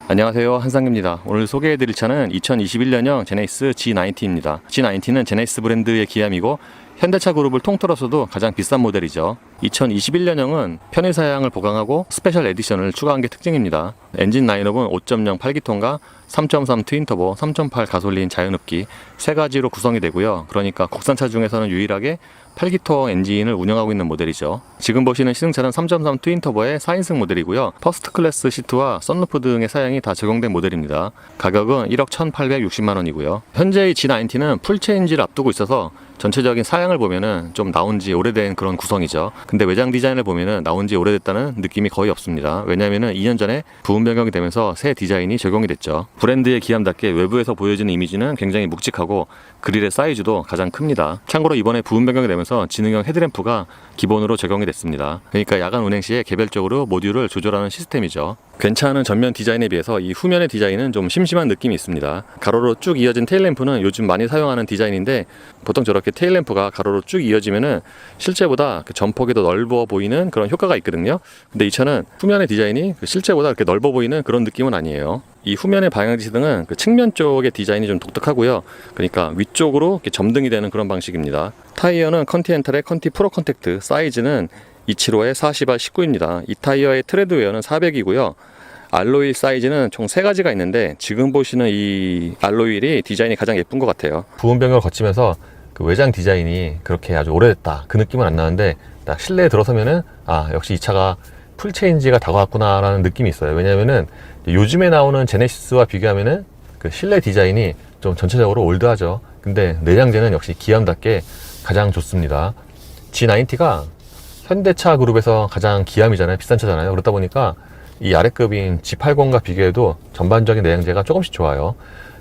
안녕하세요, 한상규입니다. 오늘 소개해드릴 차는 2021년형 제네시스 G90입니다. G90는 제네시스 브랜드의 기함이고 현대차 그룹을 통틀어서도 가장 비싼 모델이죠. 2021년형은 편의 사양을 보강하고 스페셜 에디션을 추가한 게 특징입니다. 엔진 라인업은 5.0 8기통과 3.3 트윈터보, 3.8 가솔린 자연흡기 세 가지로 구성이 되고요. 그러니까 국산차 중에서는 유일하게 8기통 엔진을 운영하고 있는 모델이죠. 지금 보시는 시승차는 3.3 트윈터보의 4인승 모델이고요. 퍼스트 클래스 시트와 썬루프 등의 사양이 다 적용된 모델입니다. 가격은 1억 1,860만원이고요. 현재의 G90는 풀체인지를 앞두고 있어서 전체적인 사양을 보면은 좀 나온 지 오래된 그런 구성이죠. 근데 외장 디자인을 보면은 나온 지 오래됐다는 느낌이 거의 없습니다. 왜냐면은 2년 전에 부품 변경이 되면서 새 디자인이 적용이 됐죠. 브랜드의 기함답게 외부에서 보여지는 이미지는 굉장히 묵직하고 그릴의 사이즈도 가장 큽니다. 참고로 이번에 부품 변경이 되면서 지능형 헤드램프가 기본으로 적용이 됐습니다. 그러니까 야간 운행 시에 개별적으로 모듈을 조절하는 시스템이죠. 괜찮은 전면 디자인에 비해서 이 후면의 디자인은 좀 심심한 느낌이 있습니다. 가로로 쭉 이어진 테일램프는 요즘 많이 사용하는 디자인인데 보통 저렇게 테일램프가 가로로 쭉 이어지면은 실제보다 전폭이 더 넓어 보이는 그런 효과가 있거든요. 근데 이 차는 후면의 디자인이 실제보다 그렇게 넓어 보이는 그런 느낌은 아니에요. 이 후면의 방향지등은 그 측면 쪽의 디자인이 좀 독특하고요. 그러니까 위쪽으로 이렇게 점등이 되는 그런 방식입니다. 타이어는 컨티넨탈의 컨티 프로 컨택트, 사이즈는 275에 40R 19입니다. 이 타이어의 트레드 웨어는 400이고요. 알로이 사이즈는 총 3가지가 있는데 지금 보시는 이 알로이일이 디자인이 가장 예쁜 것 같아요. 부분 변경을 거치면서 그 외장 디자인이 그렇게 아주 오래됐다 그 느낌은 안 나는데 딱 실내에 들어서면은 역시 이 차가 풀체인지가 다가왔구나 라는 느낌이 있어요. 왜냐면은 요즘에 나오는 제네시스와 비교하면은 그 실내 디자인이 좀 전체적으로 올드하죠. 근데 내장재는 역시 기함답게 가장 좋습니다. G90가 현대차 그룹에서 가장 기함이잖아요. 비싼 차잖아요. 그렇다 보니까 이 아래급인 G80과 비교해도 전반적인 내장재가 조금씩 좋아요.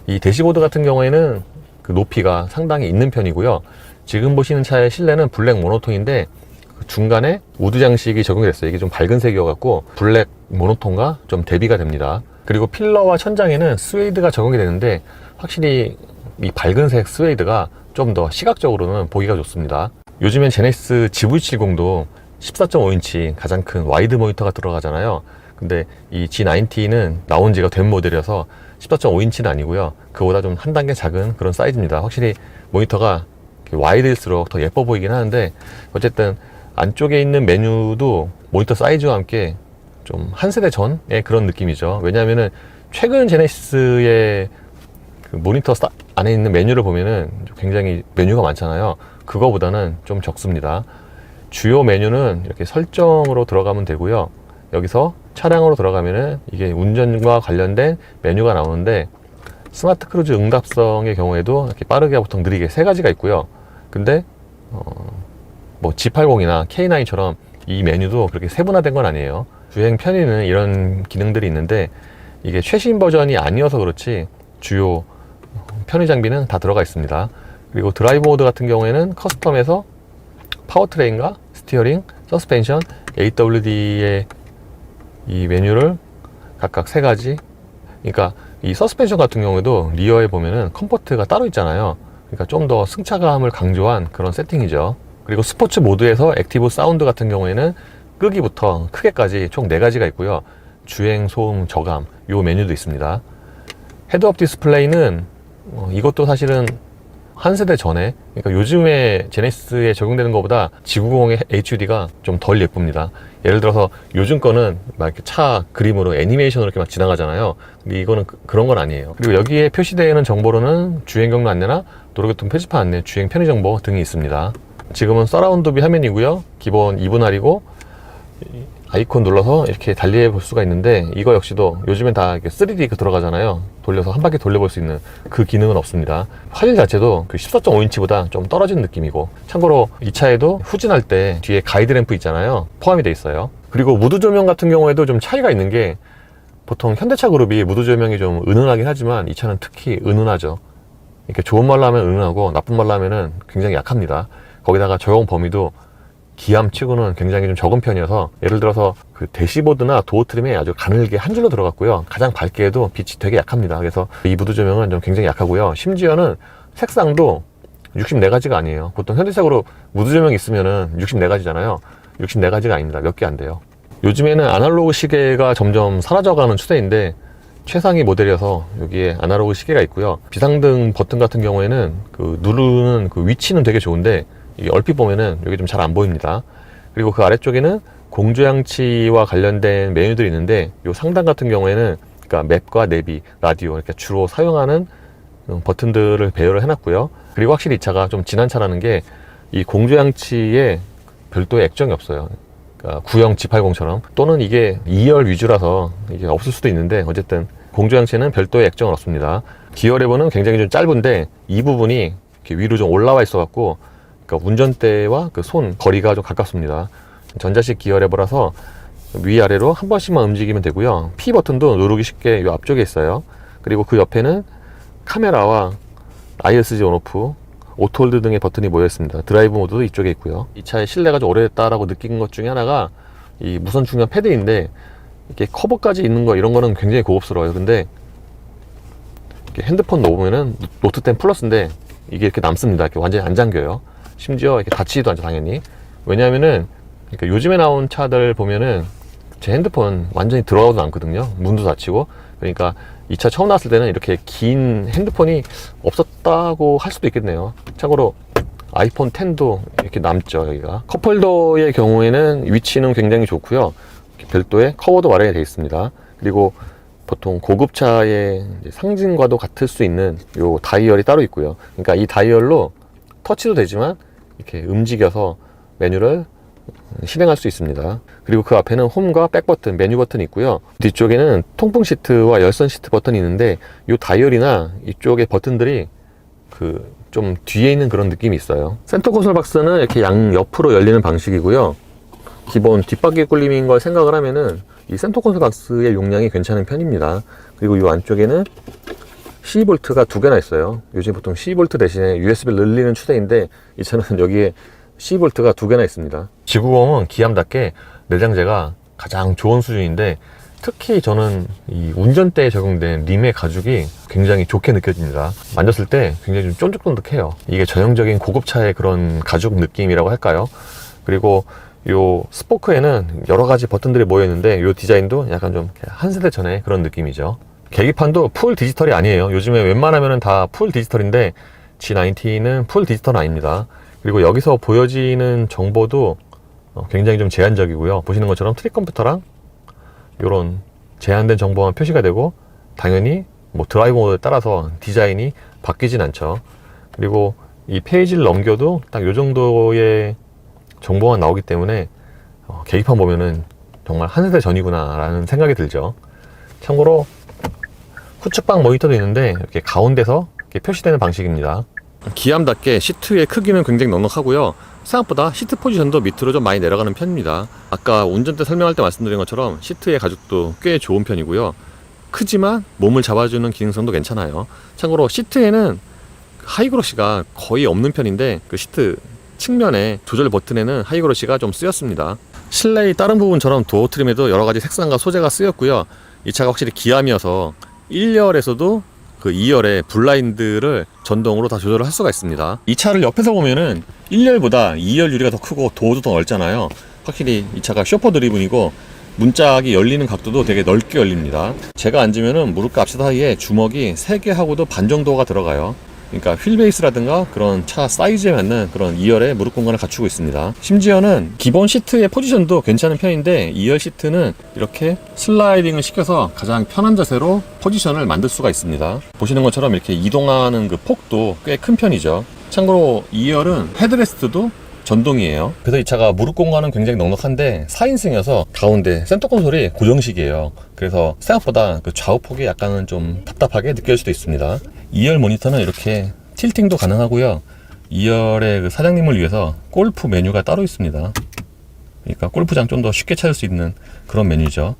이 대시보드 같은 경우에는 그 높이가 상당히 있는 편이고요. 지금 보시는 차의 실내는 블랙 모노톤인데 중간에 우드 장식이 적용이 됐어요. 이게 좀 밝은 색이어갖고 블랙 모노톤과 좀 대비가 됩니다. 그리고 필러와 천장에는 스웨이드가 적용이 되는데 확실히 이 밝은색 스웨이드가 좀 더 시각적으로는 보기가 좋습니다. 요즘엔 제네시스 GV70도 14.5인치 가장 큰 와이드 모니터가 들어가잖아요. 근데 이 G90는 나온 지가 된 모델이어서 14.5인치는 아니고요. 그보다 좀 한 단계 작은 그런 사이즈입니다. 확실히 모니터가 와이드일수록 더 예뻐 보이긴 하는데 어쨌든 안쪽에 있는 메뉴도 모니터 사이즈와 함께 좀 한 세대 전의 그런 느낌이죠. 왜냐하면은 최근 제네시스의 그 모니터 안에 있는 메뉴를 보면은 굉장히 메뉴가 많잖아요. 그거보다는 좀 적습니다. 주요 메뉴는 이렇게 설정으로 들어가면 되고요. 여기서 차량으로 들어가면은 이게 운전과 관련된 메뉴가 나오는데 스마트 크루즈 응답성의 경우에도 이렇게 빠르게 보통 느리게 3가지가 있고요. 근데 뭐 G80이나 K9처럼 이 메뉴도 그렇게 세분화된 건 아니에요. 주행 편의는 이런 기능들이 있는데 이게 최신 버전이 아니어서 그렇지 주요 편의 장비는 다 들어가 있습니다. 그리고 드라이브 모드 같은 경우에는 커스텀에서 파워트레인과 스티어링, 서스펜션, AWD의 이 메뉴를 각각 3가지. 그러니까 이 서스펜션 같은 경우에도 리어에 보면은 컴포트가 따로 있잖아요. 그러니까 좀 더 승차감을 강조한 그런 세팅이죠. 그리고 스포츠 모드에서 액티브 사운드 같은 경우에는 끄기부터 크게까지 총 4가지가 있고요. 주행 소음 저감 요 메뉴도 있습니다. 헤드업 디스플레이는 이것도 사실은 한 세대 전에, 그러니까 요즘에 제네시스에 적용되는 것보다 G90의 HUD가 좀 덜 예쁩니다. 예를 들어서 요즘 거는 막 이렇게 차 그림으로 애니메이션으로 이렇게 막 지나가잖아요. 근데 이거는 그런 건 아니에요. 그리고 여기에 표시되어 있는 정보로는 주행 경로 안내나 도로교통 표지판 안내, 주행 편의 정보 등이 있습니다. 지금은 서라운드 뷰 화면이고요. 기본 2분할이고 아이콘 눌러서 이렇게 달리해 볼 수가 있는데 이거 역시도 요즘엔 다 3D 들어가잖아요. 돌려서 한 바퀴 돌려볼 수 있는 그 기능은 없습니다. 화질 자체도 그 14.5인치보다 좀 떨어진 느낌이고, 참고로 이 차에도 후진할 때 뒤에 가이드 램프 있잖아요. 포함이 돼 있어요. 그리고 무드 조명 같은 경우에도 좀 차이가 있는 게 보통 현대차 그룹이 무드 조명이 좀 은은하긴 하지만 이 차는 특히 은은하죠. 이렇게 좋은 말로 하면 은은하고 나쁜 말로 하면은 굉장히 약합니다. 거기다가 적용 범위도 기함치고는 굉장히 좀 적은 편이어서 예를 들어서 그 대시보드나 도어 트림에 아주 가늘게 한 줄로 들어갔고요. 가장 밝게 해도 빛이 되게 약합니다. 그래서 이 무드 조명은 좀 굉장히 약하고요. 심지어는 색상도 64가지가 아니에요. 보통 현대차로 무드 조명이 있으면은 64가지잖아요. 64가지가 아닙니다. 몇 개 안 돼요. 요즘에는 아날로그 시계가 점점 사라져가는 추세인데 최상위 모델이어서 여기에 아날로그 시계가 있고요. 비상등 버튼 같은 경우에는 그 누르는 그 위치는 되게 좋은데 이게 얼핏 보면은 여기 좀 잘 안 보입니다. 그리고 그 아래쪽에는 공조장치와 관련된 메뉴들이 있는데 요 상단 같은 경우에는 그러니까 맵과 내비, 라디오 이렇게 주로 사용하는 버튼들을 배열을 해놨고요. 그리고 확실히 이 차가 좀 진한 차라는 게 이 공조장치에 별도의 액정이 없어요. 그러니까 구형 G80처럼, 또는 이게 2열 위주라서 이게 없을 수도 있는데 어쨌든 공조장치는 별도의 액정은 없습니다. 기어 레버는 굉장히 좀 짧은데 이 부분이 이렇게 위로 좀 올라와 있어 갖고 그러니까 운전대와 그 손 거리가 좀 가깝습니다. 전자식 기어 레버라서 위아래로 한 번씩만 움직이면 되고요. P 버튼도 누르기 쉽게 이 앞쪽에 있어요. 그리고 그 옆에는 카메라와 ISG 온오프, 오토홀드 등의 버튼이 모여 있습니다. 드라이브 모드도 이쪽에 있고요. 이 차의 실내가 좀 오래됐다라고 느낀 것 중에 하나가 이 무선 충전 패드인데 이렇게 커버까지 있는 거 이런 거는 굉장히 고급스러워요. 근데 이렇게 핸드폰 놓으면은 노트 10 플러스인데 이게 이렇게 남습니다. 이렇게 완전히 안 잠겨요. 심지어 이렇게 닫히지도 않죠, 당연히. 왜냐하면은 그러니까 요즘에 나온 차들 보면은 제 핸드폰 완전히 들어가도 않거든요. 문도 닫히고. 그러니까 이 차 처음 나왔을 때는 이렇게 긴 핸드폰이 없었다고 할 수도 있겠네요. 참고로 아이폰 10도 이렇게 남죠, 여기가. 컵홀더의 경우에는 위치는 굉장히 좋고요. 별도의 커버도 마련이 되어 있습니다. 그리고 보통 고급차의 상징과도 같을 수 있는 요 다이얼이 따로 있고요. 그러니까 이 다이얼로 터치도 되지만 이렇게 움직여서 메뉴를 실행할 수 있습니다. 그리고 그 앞에는 홈과 백 버튼, 메뉴 버튼이 있고요. 뒤쪽에는 통풍 시트와 열선 시트 버튼이 있는데 이 다이얼이나 이쪽의 버튼들이 그 좀 뒤에 있는 그런 느낌이 있어요. 센터 콘솔 박스는 이렇게 양 옆으로 열리는 방식이고요. 기본 뒷바퀴 꿀림인 걸 생각을 하면은 이 센터 콘솔 박스의 용량이 괜찮은 편입니다. 그리고 이 안쪽에는 12V가 두 개나 있어요. 요즘 보통 12V 대신에 USB를 늘리는 추세인데 이 차는 여기에 12V가 두 개나 있습니다. G90은 기암답게 내장재가 가장 좋은 수준인데 특히 저는 이 운전대에 적용된 림의 가죽이 굉장히 좋게 느껴집니다. 만졌을 때 굉장히 좀 쫀득쫀득해요. 이게 전형적인 고급차의 그런 가죽 느낌이라고 할까요? 그리고 요 스포크에는 여러 가지 버튼들이 모여 있는데 요 디자인도 약간 좀 한 세대 전에 그런 느낌이죠. 계기판도 풀 디지털이 아니에요. 요즘에 웬만하면 다 풀 디지털인데 G90는 풀 디지털은 아닙니다. 그리고 여기서 보여지는 정보도 굉장히 좀 제한적이고요. 보시는 것처럼 트릭 컴퓨터랑 이런 제한된 정보만 표시가 되고 당연히 뭐 드라이브 모드에 따라서 디자인이 바뀌진 않죠. 그리고 이 페이지를 넘겨도 딱 이 정도의 정보가 나오기 때문에 계기판 보면은 정말 한 세대 전이구나 라는 생각이 들죠. 참고로 후측방 모니터도 있는데 이렇게 가운데서 이렇게 표시되는 방식입니다. 기암답게 시트의 크기는 굉장히 넉넉하고요. 생각보다 시트 포지션도 밑으로 좀 많이 내려가는 편입니다. 아까 운전대 설명할 때 말씀드린 것처럼 시트의 가죽도 꽤 좋은 편이고요. 크지만 몸을 잡아주는 기능성도 괜찮아요. 참고로 시트에는 하이그로시가 거의 없는 편인데 그 시트 측면에 조절 버튼에는 하이그로시가 좀 쓰였습니다. 실내의 다른 부분처럼 도어 트림에도 여러가지 색상과 소재가 쓰였고요. 이 차가 확실히 기암이어서 1열에서도 그 2열의 블라인드를 전동으로 다 조절을 할 수가 있습니다. 이 차를 옆에서 보면은 1열보다 2열 유리가 더 크고 도어도 더 넓잖아요. 확실히 이 차가 쇼퍼 드리븐이고 문짝이 열리는 각도도 되게 넓게 열립니다. 제가 앉으면은 무릎과 앞시 사이에 주먹이 3개하고도 반 정도가 들어가요. 그러니까 휠베이스라든가 그런 차 사이즈에 맞는 그런 2열의 무릎 공간을 갖추고 있습니다. 심지어는 기본 시트의 포지션도 괜찮은 편인데 2열 시트는 이렇게 슬라이딩을 시켜서 가장 편한 자세로 포지션을 만들 수가 있습니다. 보시는 것처럼 이렇게 이동하는 그 폭도 꽤 큰 편이죠. 참고로 2열은 헤드레스트도 전동이에요. 그래서 이 차가 무릎 공간은 굉장히 넉넉한데 4인승이어서 가운데 센터 콘솔이 고정식이에요. 그래서 생각보다 그 좌우폭이 약간은 좀 답답하게 느껴질 수도 있습니다. 2열 모니터는 이렇게 틸팅도 가능하고요. 2열의 그 사장님을 위해서 골프 메뉴가 따로 있습니다. 그러니까 골프장 좀 더 쉽게 찾을 수 있는 그런 메뉴죠.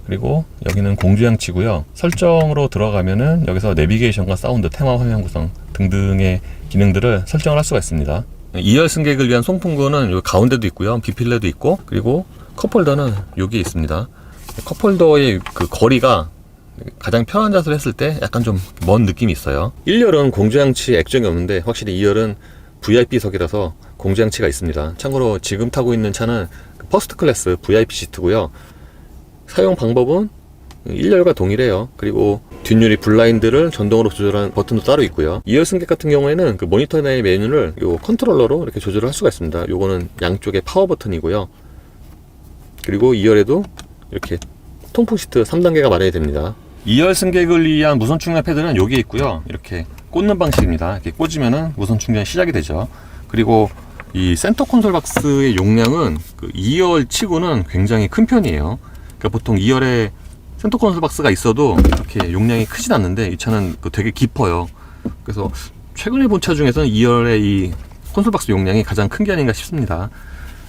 그리고 여기는 공조장치고요. 설정으로 들어가면은 여기서 내비게이션과 사운드, 테마 화면 구성 등등의 기능들을 설정을 할 수가 있습니다. 2열 승객을 위한 송풍구는 여기 가운데도 있고요. 비필레도 있고, 그리고 컵홀더는 여기 있습니다. 컵홀더의 그 거리가 가장 편한 자세로 했을 때 약간 좀 먼 느낌이 있어요. 1열은 공조장치 액정이 없는데 확실히 2열은 VIP석이라서 공조장치가 있습니다. 참고로 지금 타고 있는 차는 퍼스트 클래스 VIP 시트고요. 사용 방법은 1열과 동일해요. 그리고 뒷유리 블라인드를 전동으로 조절하는 버튼도 따로 있고요. 2열 승객 같은 경우에는 그 모니터 내의 메뉴를 요 컨트롤러로 이렇게 조절을 할 수가 있습니다. 요거는 양쪽에 파워 버튼이고요. 그리고 2열에도 이렇게 통풍 시트 3단계가 마련이 됩니다. 2열 승객을 위한 무선 충전 패드는 여기에 있고요. 이렇게 꽂는 방식입니다. 이렇게 꽂으면은 무선 충전이 시작이 되죠. 그리고 이 센터 콘솔 박스의 용량은 그 2열 치고는 굉장히 큰 편이에요. 그러니까 보통 2열에 센터 콘솔 박스가 있어도 이렇게 용량이 크진 않는데 이 차는 되게 깊어요. 그래서 최근에 본 차 중에서는 2열의 이 콘솔 박스 용량이 가장 큰 게 아닌가 싶습니다.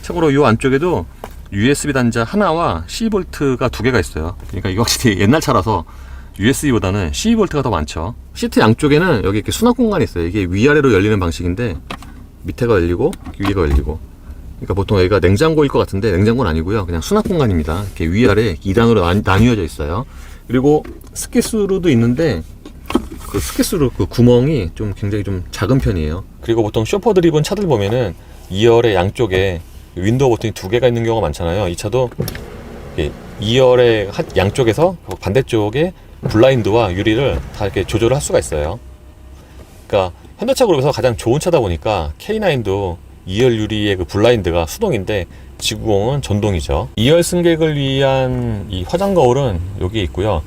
참고로 이 안쪽에도 USB 단자 하나와 C볼트가 2개가 있어요. 그러니까 이거 확실히 옛날 차라서 USB보다는 C볼트가 더 많죠. 시트 양쪽에는 여기 이렇게 수납 공간이 있어요. 이게 위아래로 열리는 방식인데 밑에가 열리고 위가 열리고, 그러니까 보통 여기가 냉장고일 것 같은데 냉장고는 아니고요. 그냥 수납 공간입니다. 이렇게 위아래 2단으로 나뉘어져 있어요. 그리고 스키스루도 있는데 그 스키스루 그 구멍이 좀 굉장히 좀 작은 편이에요. 그리고 보통 쇼퍼 드리븐 차들 보면은 2열의 양쪽에 윈도우 버튼이 2개가 있는 경우가 많잖아요. 이 차도 2열의 양쪽에서 반대쪽에 블라인드와 유리를 다 이렇게 조절을 할 수가 있어요. 그러니까 현대차 그룹에서 가장 좋은 차다 보니까 K9도 2열 유리의 그 블라인드가 수동인데 지구공은 전동이죠. 2열 승객을 위한 이 화장 거울은 여기 있고요.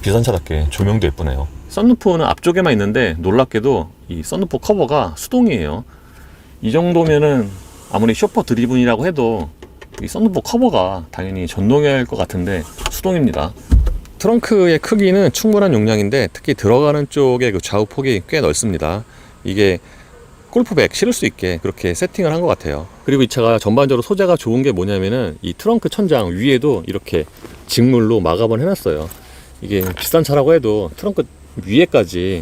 비싼차답게 조명도 예쁘네요. 썬루프는 앞쪽에만 있는데 놀랍게도 이 썬루프 커버가 수동이에요. 이 정도면은 아무리 쇼퍼 드리븐이라고 해도 이 썬루프 커버가 당연히 전동이어야 할 것 같은데 수동입니다. 트렁크의 크기는 충분한 용량인데 특히 들어가는 쪽의 그 좌우 폭이 꽤 넓습니다. 이게 골프백 실을 수 있게 그렇게 세팅을 한 것 같아요. 그리고 이 차가 전반적으로 소재가 좋은 게 뭐냐면은 이 트렁크 천장 위에도 이렇게 직물로 마감을 해놨어요. 이게 비싼 차라고 해도 트렁크 위에까지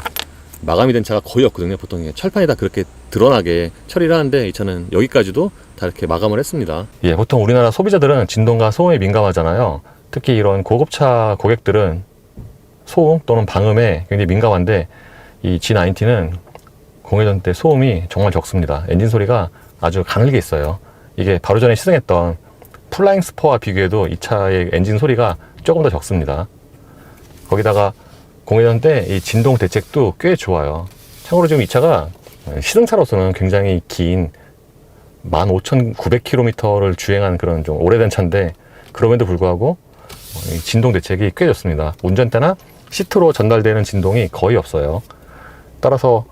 마감이 된 차가 거의 없거든요. 보통 철판이 다 그렇게 드러나게 처리를 하는데 이 차는 여기까지도 다 이렇게 마감을 했습니다. 예, 보통 우리나라 소비자들은 진동과 소음에 민감하잖아요. 특히 이런 고급차 고객들은 소음 또는 방음에 굉장히 민감한데 이 G90는 공회전 때 소음이 정말 적습니다. 엔진 소리가 아주 가늘게 있어요. 이게 바로 전에 시승했던 플라잉 스퍼와 비교해도 이 차의 엔진 소리가 조금 더 적습니다. 거기다가 공회전 때 이 진동 대책도 꽤 좋아요. 참고로 지금 이 차가 시승차로서는 굉장히 긴 15,900km를 주행한 그런 좀 오래된 차인데 그럼에도 불구하고 진동 대책이 꽤 좋습니다. 운전대나 시트로 전달되는 진동이 거의 없어요. 따라서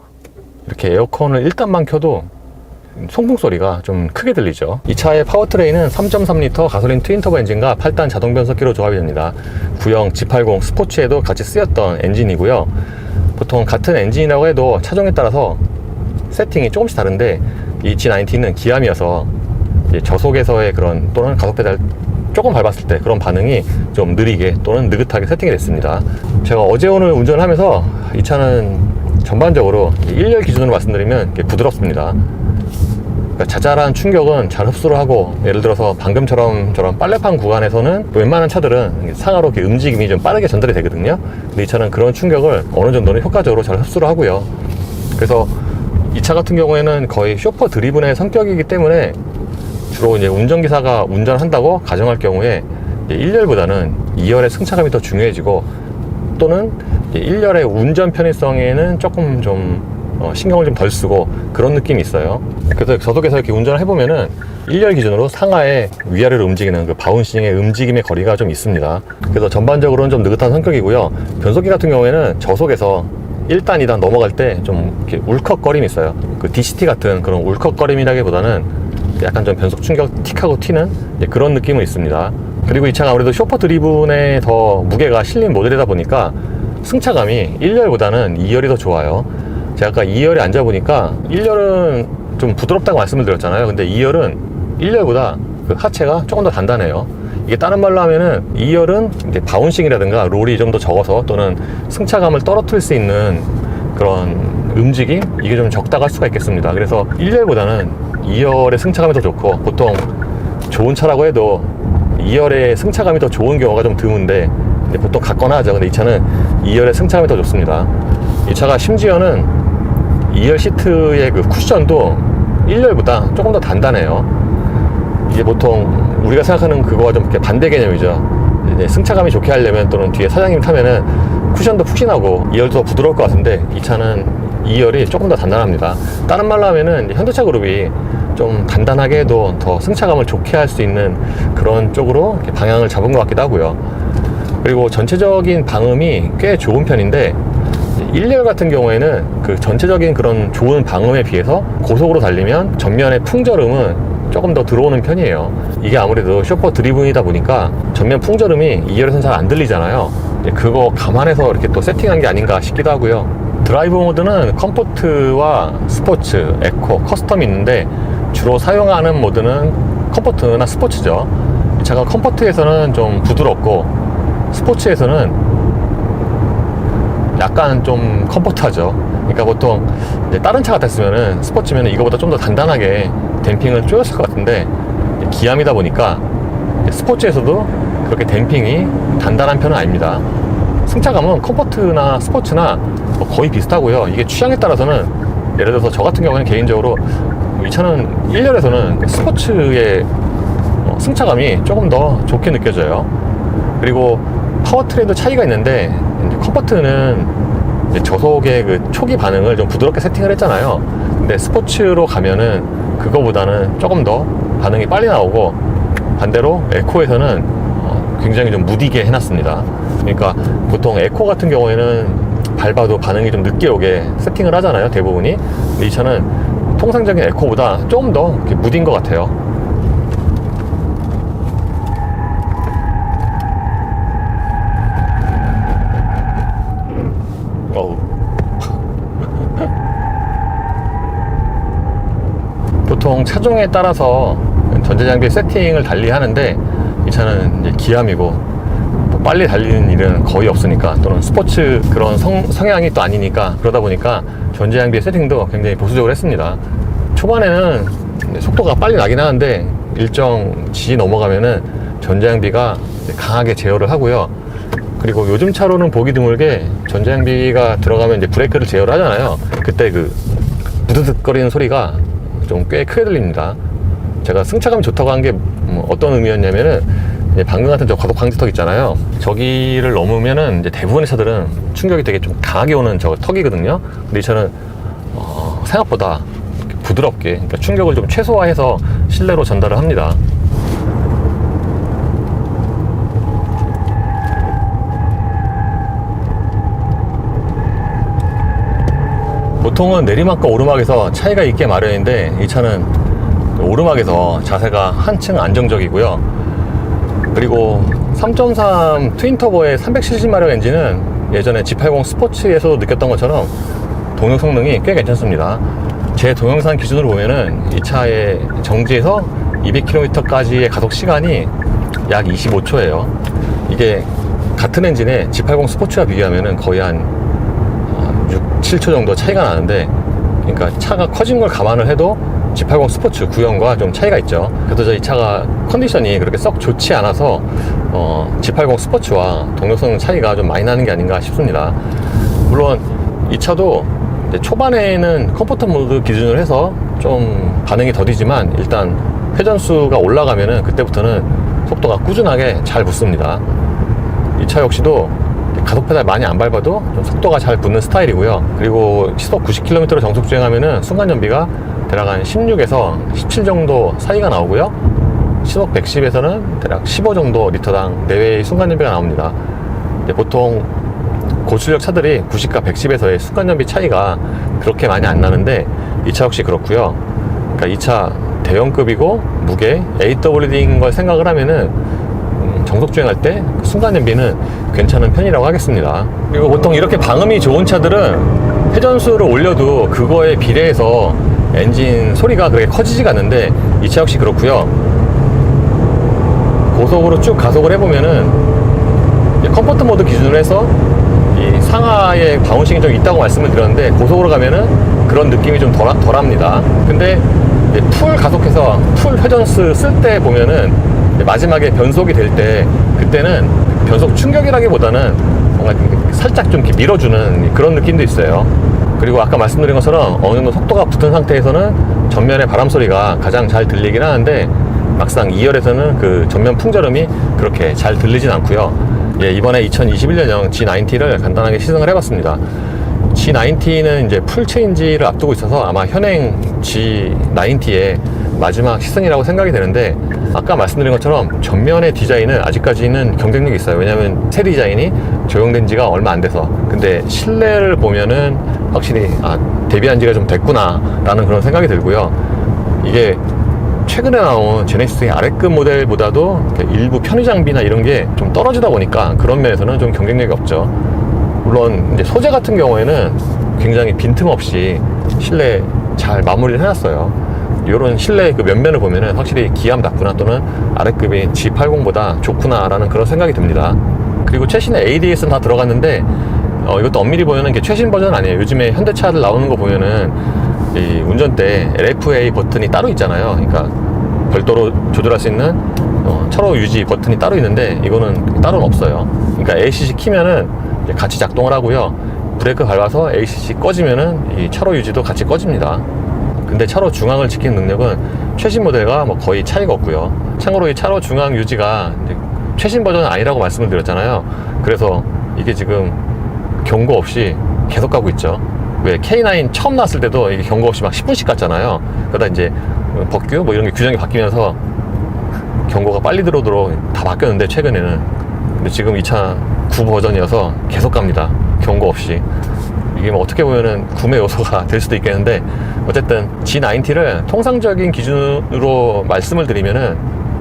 이렇게 에어컨을 일단만 켜도 송풍 소리가 좀 크게 들리죠. 이 차의 파워트레인은 3.3L 가솔린 트윈터보 엔진과 8단 자동 변속기로 조합이 됩니다. 구형 G80 스포츠에도 같이 쓰였던 엔진이고요. 보통 같은 엔진이라고 해도 차종에 따라서 세팅이 조금씩 다른데 이 G90는 기암이어서 저속에서의 그런 또는 가속 페달 조금 밟았을 때 그런 반응이 좀 느리게 또는 느긋하게 세팅이 됐습니다. 제가 어제 오늘 운전을 하면서 이 차는 전반적으로 1열 기준으로 말씀드리면 부드럽습니다. 그러니까 자잘한 충격은 잘 흡수를 하고, 예를 들어서 방금처럼 저런 빨래판 구간에서는 웬만한 차들은 상하로 이렇게 움직임이 좀 빠르게 전달이 되거든요. 근데 이 차는 그런 충격을 어느 정도는 효과적으로 잘 흡수를 하고요. 그래서 이 차 같은 경우에는 거의 쇼퍼 드리븐의 성격이기 때문에 주로 이제 운전기사가 운전한다고 가정할 경우에 1열보다는 2열의 승차감이 더 중요해지고, 또는 1열의 운전 편의성에는 조금 좀 신경을 좀 덜 쓰고 그런 느낌이 있어요. 그래서 저속에서 이렇게 운전을 해보면은 1열 기준으로 상하에 위아래로 움직이는 그 바운싱의 움직임의 거리가 좀 있습니다. 그래서 전반적으로는 좀 느긋한 성격이고요. 변속기 같은 경우에는 저속에서 1단, 2단 넘어갈 때 좀 이렇게 울컥거림이 있어요. 그 DCT 같은 그런 울컥거림이라기보다는 약간 좀 변속 충격 틱하고 튀는 그런 느낌은 있습니다. 그리고 이 차가 아무래도 쇼퍼 드리븐에 더 무게가 실린 모델이다 보니까 승차감이 1열보다는 2열이 더 좋아요. 제가 아까 2열에 앉아보니까 1열은 좀 부드럽다고 말씀을 드렸잖아요. 근데 2열은 1열보다 그 하체가 조금 더 단단해요. 이게 다른 말로 하면은 2열은 이제 바운싱이라든가 롤이 좀 더 적어서 또는 승차감을 떨어뜨릴 수 있는 그런 움직임? 이게 좀 적다고 할 수가 있겠습니다. 그래서 1열보다는 2열의 승차감이 더 좋고, 보통 좋은 차라고 해도 2열의 승차감이 더 좋은 경우가 좀 드문데 보통 같거나 하죠. 근데 이 차는 2열의 승차감이 더 좋습니다. 이 차가 심지어는 2열 시트의 그 쿠션도 1열보다 조금 더 단단해요. 이게 보통 우리가 생각하는 그거와 좀 이렇게 반대 개념이죠. 이제 승차감이 좋게 하려면 또는 뒤에 사장님 타면은 쿠션도 푹신하고 2열도 더 부드러울 것 같은데 이 차는 2열이 조금 더 단단합니다. 다른 말로 하면은 현대차 그룹이 좀 단단하게 해도 더 승차감을 좋게 할 수 있는 그런 쪽으로 이렇게 방향을 잡은 것 같기도 하고요. 그리고 전체적인 방음이 꽤 좋은 편인데 1열 같은 경우에는 그 전체적인 그런 좋은 방음에 비해서 고속으로 달리면 전면의 풍절음은 조금 더 들어오는 편이에요. 이게 아무래도 쇼퍼 드리븐이다 보니까 전면 풍절음이 2열에서는 잘 안 들리잖아요. 그거 감안해서 이렇게 또 세팅한 게 아닌가 싶기도 하고요. 드라이브 모드는 컴포트와 스포츠, 에코, 커스텀이 있는데 주로 사용하는 모드는 컴포트나 스포츠죠. 이 차가 컴포트에서는 좀 부드럽고 스포츠에서는 약간 좀 컴포트하죠. 그러니까 보통 이제 다른 차 같았으면은 스포츠면 이거보다 좀 더 단단하게 댐핑을 쪼였을 것 같은데 기암이다 보니까 스포츠에서도 그렇게 댐핑이 단단한 편은 아닙니다. 승차감은 컴포트나 스포츠나 뭐 거의 비슷하고요. 이게 취향에 따라서는 예를 들어서 저 같은 경우는 개인적으로 이 차는 1열에서는 스포츠의 승차감이 조금 더 좋게 느껴져요. 그리고 파워트레인도 차이가 있는데 컴포트는 저속의 그 초기 반응을 좀 부드럽게 세팅을 했잖아요. 근데 스포츠로 가면은 그거보다는 조금 더 반응이 빨리 나오고 반대로 에코에서는 굉장히 좀 무디게 해놨습니다. 그러니까 보통 에코 같은 경우에는 밟아도 반응이 좀 늦게 오게 세팅을 하잖아요, 대부분이. 근데 이 차는 통상적인 에코보다 조금 더 이렇게 무딘 것 같아요. 보통 차종에 따라서 전자장비 세팅을 달리 하는데 이 차는 이제 기암이고 또 빨리 달리는 일은 거의 없으니까 또는 스포츠 그런 성향이 또 아니니까 그러다 보니까 전자장비 세팅도 굉장히 보수적으로 했습니다. 초반에는 속도가 빨리 나긴 하는데 일정 G 넘어가면은 전자장비가 강하게 제어를 하고요. 그리고 요즘 차로는 보기 드물게 전자장비가 들어가면 이제 브레이크를 제어를 하잖아요. 그때 그 부드득거리는 소리가 좀 꽤 크게 들립니다. 제가 승차감이 좋다고 한 게 어떤 의미였냐면은 방금 같은 저 과속 방지턱 있잖아요. 저기를 넘으면은 이제 대부분의 차들은 충격이 되게 좀 강하게 오는 저 턱이거든요. 근데 이 차는 생각보다 부드럽게, 그러니까 충격을 좀 최소화해서 실내로 전달을 합니다. 보통은 내리막과 오르막에서 차이가 있게 마련인데 이 차는 오르막에서 자세가 한층 안정적이고요. 그리고 3.3 트윈터보의 370마력 엔진은 예전에 G80 스포츠에서도 느꼈던 것처럼 동력 성능이 꽤 괜찮습니다. 제 동영상 기준으로 보면은 이 차의 정지에서 200km까지의 가속 시간이 약 25초예요. 이게 같은 엔진의 G80 스포츠와 비교하면은 거의 한 6, 7초 정도 차이가 나는데, 그러니까 차가 커진 걸 감안을 해도 G80 스포츠 구형과 좀 차이가 있죠. 그래서 이 차가 컨디션이 그렇게 썩 좋지 않아서 G80 스포츠와 동력성 차이가 좀 많이 나는 게 아닌가 싶습니다. 물론 이 차도 초반에는 컴포트 모드 기준으로 해서 좀 반응이 더디지만 일단 회전수가 올라가면은 그때부터는 속도가 꾸준하게 잘 붙습니다. 이 차 역시도 가속 페달 많이 안 밟아도 좀 속도가 잘 붙는 스타일이고요. 그리고 시속 90km로 정속 주행하면은 순간 연비가 대략 한 16에서 17 정도 사이가 나오고요. 시속 110에서는 대략 15 정도 리터당 내외의 순간 연비가 나옵니다. 보통 고출력 차들이 90과 110에서의 순간 연비 차이가 그렇게 많이 안 나는데 이 차 역시 그렇고요. 그러니까 이 차 대형급이고 무게 AWD인 걸 생각을 하면은 정속 주행할 때 순간 연비는 괜찮은 편이라고 하겠습니다. 그리고 보통 이렇게 방음이 좋은 차들은 회전수를 올려도 그거에 비례해서 엔진 소리가 그렇게 커지지가 않는데 이 차 역시 그렇고요. 고속으로 쭉 가속을 해보면은 컴포트 모드 기준으로 해서 이 상하에 바운싱이 좀 있다고 말씀을 드렸는데 고속으로 가면은 그런 느낌이 좀 덜합니다. 근데 풀 가속해서 풀 회전수 쓸 때 보면은 마지막에 변속이 될 때 그때는 변속 충격이라기보다는 뭔가 살짝 좀 이렇게 밀어주는 그런 느낌도 있어요. 그리고 아까 말씀드린 것처럼 어느 정도 속도가 붙은 상태에서는 전면의 바람 소리가 가장 잘 들리긴 하는데 막상 2열에서는 그 전면 풍절음이 그렇게 잘 들리진 않고요. 예, 이번에 2021년형 G90를 간단하게 시승을 해봤습니다. G90는 이제 풀 체인지를 앞두고 있어서 아마 현행 G90의 마지막 시승이라고 생각이 되는데, 아까 말씀드린 것처럼 전면의 디자인은 아직까지는 경쟁력이 있어요. 왜냐하면 새 디자인이 적용된 지가 얼마 안 돼서. 근데 실내를 보면은 확실히 데뷔한 지가 좀 됐구나 라는 그런 생각이 들고요. 이게 최근에 나온 제네시스의 아래급 모델보다도 일부 편의 장비나 이런 게 좀 떨어지다 보니까 그런 면에서는 좀 경쟁력이 없죠. 물론 이제 소재 같은 경우에는 굉장히 빈틈없이 실내 잘 마무리를 해놨어요. 이런 실내 그 면면을 보면은 확실히 기암답구나 또는 아래급이 G80보다 좋구나 라는 그런 생각이 듭니다. 그리고 최신의 ADS는 다 들어갔는데 이것도 엄밀히 보면은 게 최신 버전은 아니에요. 요즘에 현대차들 나오는 거 보면은 이 운전대 LFA 버튼이 따로 있잖아요. 그러니까 별도로 조절할 수 있는 차로 유지 버튼이 따로 있는데 이거는 따로는 없어요. 그러니까 ACC 키면은 같이 작동을 하고요. 브레이크 밟아서 ACC 꺼지면은 이 차로 유지도 같이 꺼집니다. 근데 차로 중앙을 지키는 능력은 최신 모델과 뭐 거의 차이가 없고요. 참고로 이 차로 중앙 유지가 최신 버전은 아니라고 말씀을 드렸잖아요. 그래서 이게 지금 경고 없이 계속 가고 있죠. 왜 K9 처음 나왔을 때도 이게 경고 없이 막 10분씩 갔잖아요. 그러다 이제 법규 뭐 이런 게 규정이 바뀌면서 경고가 빨리 들어오도록 다 바뀌었는데 최근에는. 근데 지금 이 차 9 버전이어서 계속 갑니다. 경고 없이. 이게 뭐 어떻게 보면은 구매 요소가 될 수도 있겠는데, 어쨌든 G90를 통상적인 기준으로 말씀을 드리면은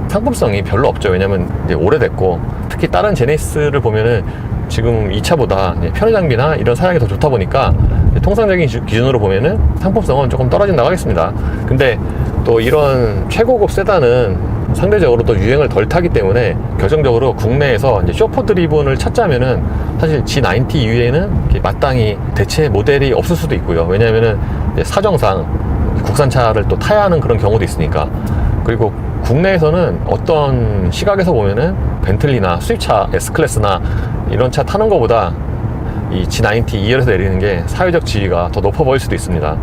상품성이 별로 없죠. 왜냐면 이제 오래됐고, 특히 다른 제네시스를 보면은 지금 이 차보다 편의 장비나 이런 사양이 더 좋다 보니까 통상적인 기준으로 보면은 상품성은 조금 떨어진다고 하겠습니다. 근데 또 이런 최고급 세단은 상대적으로 또 유행을 덜 타기 때문에 결정적으로 국내에서 이제 쇼퍼 드리븐을 찾자면은 사실 G90 이후에는 마땅히 대체 모델이 없을 수도 있고요. 왜냐면은 사정상 국산차를 또 타야 하는 그런 경우도 있으니까. 그리고 국내에서는 어떤 시각에서 보면은 벤틀리나 수입차 S클래스나 이런 차 타는 것보다 이 G90 2열에서 내리는 게 사회적 지위가 더 높아 보일 수도 있습니다.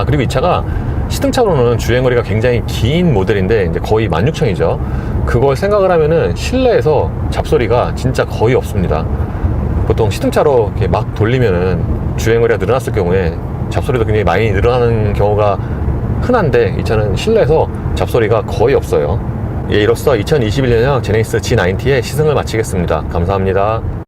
그리고 이 차가 시승차로는 주행거리가 굉장히 긴 모델인데 이제 거의 16,000이죠. 그걸 생각을 하면은 실내에서 잡소리가 진짜 거의 없습니다. 보통 시승차로 이렇게 막 돌리면은 주행거리가 늘어났을 경우에 잡소리도 굉장히 많이 늘어나는 경우가 흔한데, 이 차는 실내에서 잡소리가 거의 없어요. 이로써 2021년형 제네시스 G90의 시승을 마치겠습니다. 감사합니다.